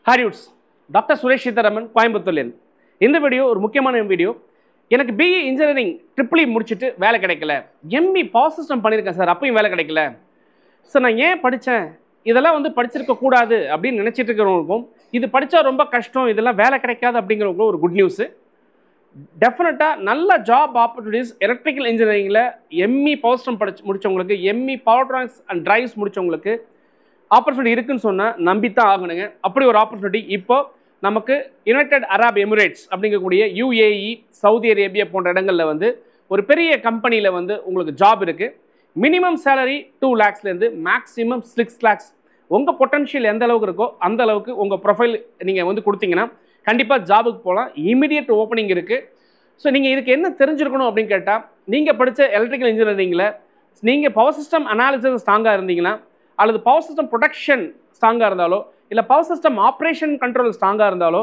ஹாரிவுட்ஸ் doctor Suresh Sitharaman கோயம்புத்தூர்லேருந்து. இந்த video ஒரு முக்கியமான வீடியோ. எனக்கு பிஇ இன்ஜினியரிங் ட்ரிபிள் முடிச்சுட்டு வேலை கிடைக்கல, எம்இ பவர் சிஸ்டம் பண்ணியிருக்கேன் சார், அப்பயும் வேலை கிடைக்கல சார். நான் ஏன் படித்தேன், இதெல்லாம் படிச்சிருக்க கூடாது அப்படின்னு நினச்சிட்டு இருக்கிறவங்களுக்கும், இது படித்தா ரொம்ப கஷ்டம், இதெல்லாம் வேலை கிடைக்காது அப்படிங்கிறவங்களுக்கும் ஒரு குட் நியூஸு. டெஃபினட்டாக நல்ல ஜாப் ஆப்பர்ச்சுனிட்டிஸ் எலக்ட்ரிக்கல் இன்ஜினியரிங்கில் எம்இ பவர் சிஸ்டம் முடித்தவங்களுக்கு, ME power electronics and drives முடித்தவங்களுக்கு ஆப்பர்ச்சுனிட்டி இருக்குன்னு சொன்னால் நம்பித்தான் ஆகணுங்க. அப்படி ஒரு ஆப்பர்ச்சுனிட்டி இப்போ நமக்கு யுனைடெட் அரப் எமிரேட்ஸ் அப்படிங்கக்கூடிய யுஏஇ, சவுதி அரேபியா போன்ற இடங்களில் ஒரு பெரிய கம்பெனியில் உங்களுக்கு ஜாப் இருக்குது. மினிமம் சேலரி 2 lakhsலேருந்து மேக்ஸிமம் 6 lakhs. உங்கள் பொட்டன்ஷியல் எந்த அளவுக்கு இருக்கோ அந்த அளவுக்கு உங்கள் ப்ரொஃபைல் நீங்கள் கொடுத்தீங்கன்னா கண்டிப்பாக ஜாபுக்கு போகலாம். இமீடியட் ஓப்பனிங் இருக்குது. ஸோ நீங்கள் இதுக்கு என்ன தெரிஞ்சிருக்கணும் அப்படின்னு கேட்டால், நீங்கள் படித்த எலக்ட்ரிக்கல் இன்ஜினியரிங்கில் நீங்கள் பவர் சிஸ்டம் அனாலிசிஸ் ஸ்ட்ராங்காக இருந்தீங்கன்னா, அல்லது பவர் சிஸ்டம் ப்ரொடக்ஷன் ஸ்ட்ராங்காக இருந்தாலோ, இல்லை பவர் சிஸ்டம் ஆப்ரேஷன் கண்ட்ரோல் ஸ்ட்ராங்காக இருந்தாலோ,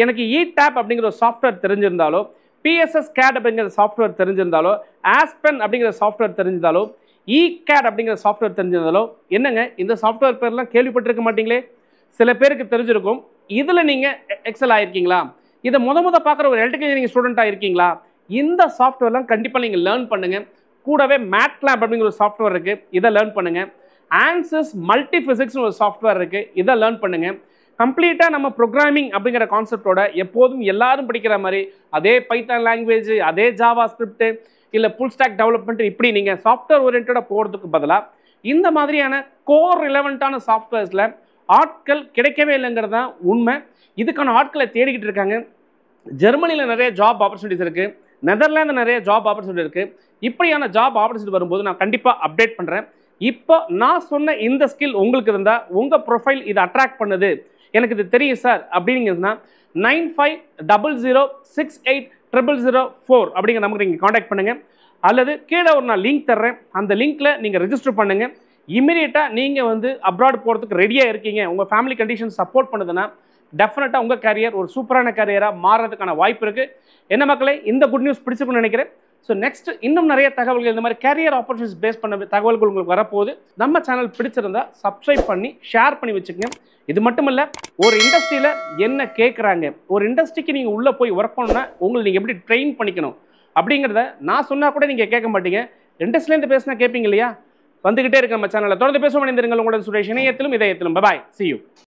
எனக்கு இடாப் அப்படிங்கிற ஒரு சாஃப்ட்வேர் தெரிஞ்சிருந்தாலோ, பிஎஸ்எஸ் கேட் அப்படிங்கிற சாஃப்ட்வேர் தெரிஞ்சிருந்தாலோ, ஆஸ்பென் அப்படிங்கிற சாஃப்ட்வேர் தெரிஞ்சிருந்தாலோ, இகேட் அப்படிங்கிற சாஃப்ட்வேர் தெரிஞ்சிருந்தாலோ, என்னங்க இந்த சாஃப்ட்வேர் பேர்லாம் கேள்விப்பட்டிருக்க மாட்டீங்களே? சில பேருக்கு தெரிஞ்சிருக்கும். இதில் நீங்கள் எக்ஸல் ஆகிருக்கீங்களா? இதை முத பார்க்குற ஒரு எலக்ட்ரிக்கல் இன்ஜினியரிங் ஸ்டூடெண்ட்டாக இருக்கீங்களா? இந்த சாஃப்ட்வேர்லாம் கண்டிப்பாக நீங்கள் லேர்ன் பண்ணுங்கள். கூடவே மேட்லாப் அப்படிங்கிற ஒரு சாஃப்ட்வேர் இருக்குது, இதை லேர்ன் பண்ணுங்கள். ஆன்சர்ஸ் மல்டி ஃபிசிக்ஸ்னு ஒரு சாஃப்ட்வேர் இருக்குது, இதை லேர்ன் பண்ணுங்கள். கம்ப்ளீட்டாக நம்ம ப்ரோக்ராமிங் அப்படிங்கிற கான்செப்டோட எப்போதும் எல்லாரும் படிக்கிற மாதிரி அதே பைத்தான் லாங்குவேஜ், அதே ஜாவா ஸ்கிரிப்ட், இல்லை ஃபுல் ஸ்டாக் டெவலப்மெண்ட், இப்படி நீங்கள் சாஃப்ட்வேர் ஓரியன்டாக போகிறதுக்கு பதிலாக இந்த மாதிரியான கோர் ரிலவெண்ட்டான சாஃப்ட்வேர்ஸில் ஆட்கள் கிடைக்கவே இல்லைங்கிறது தான் உண்மை. இதுக்கான ஆட்களை தேடிக்கிட்டு இருக்காங்க. ஜெர்மனியில் நிறைய ஜாப் ஆப்பர்ச்சுனிட்டிஸ் இருக்குது, நெதர்லாந்து நிறைய ஜாப் ஆப்பர்ச்சுனிட்டி இருக்குது. இப்படியான ஜாப் ஆப்பர்ச்சுனிட்டி வரும்போது நான் கண்டிப்பாக அப்டேட் பண்ணுறேன். இப்போ நான் சொன்ன இந்த ஸ்கில் உங்களுக்கு இருந்தால், உங்கள் ப்ரொஃபைல் இதை அட்ராக்ட் பண்ணுது, எனக்கு இது தெரியும் சார் அப்படிங்கிறதுனா 9500680004 அப்படிங்கிற நம்பருக்கு நீங்கள் காண்டாக்ட் பண்ணுங்கள். அல்லது கீழே ஒரு நான் லிங்க் தர்றேன், அந்த லிங்க்கில் நீங்கள் ரெஜிஸ்டர் பண்ணுங்கள். இமீடியட்டாக நீங்கள் அப்ராட் போகிறதுக்கு ரெடியாக இருக்கீங்க, உங்கள் ஃபேமிலி கண்டிஷன் சப்போர்ட் பண்ணுதுன்னா டெஃபினட்டாக உங்கள் கேரியர் ஒரு சூப்பரான கேரியராக மாறுறதுக்கான வாய்ப்பு இருக்குது. என்ன மக்களே, இந்த குட் நியூஸ் பிடிச்சிருக்குன்னு நினைக்கிறேன். ஸோ நெக்ஸ்ட் இன்னும் நிறைய தகவல்கள், இந்த மாதிரி கேரியர் ஆப்பர்ச்சுனிட்டிஸ் பேஸ் பண்ண தகவல்கள் உங்களுக்கு வரப்போகுது. நம்ம சேனல் பிடிச்சிருந்தா சப்ஸ்கிரைப் பண்ணி ஷேர் பண்ணி வச்சுக்கோங்க. இது மட்டும் இல்லை, ஒரு இண்டஸ்ட்ரியில் என்ன கேட்குறாங்க, ஒரு இண்டஸ்ட்ரிக்கு நீங்கள் உள்ளே போய் ஒர்க் பண்ணணும்னா உங்களை நீங்கள் எப்படி ட்ரெயின் பண்ணிக்கணும் அப்படிங்கிறத நான் சொன்னால் கூட நீங்கள் கேட்க மாட்டீங்க. இண்டஸ்ட்ரியிலேருந்து பேசினா கேட்பீங்க இல்லையா? வந்துக்கிட்டே இருக்க நம்ம சேனலில் தொடர்ந்து பேச வேண்டியிருங்கள். உங்களோட சுரேஷ் இணையத்திலும் இதயத்திலும். பாய், see you.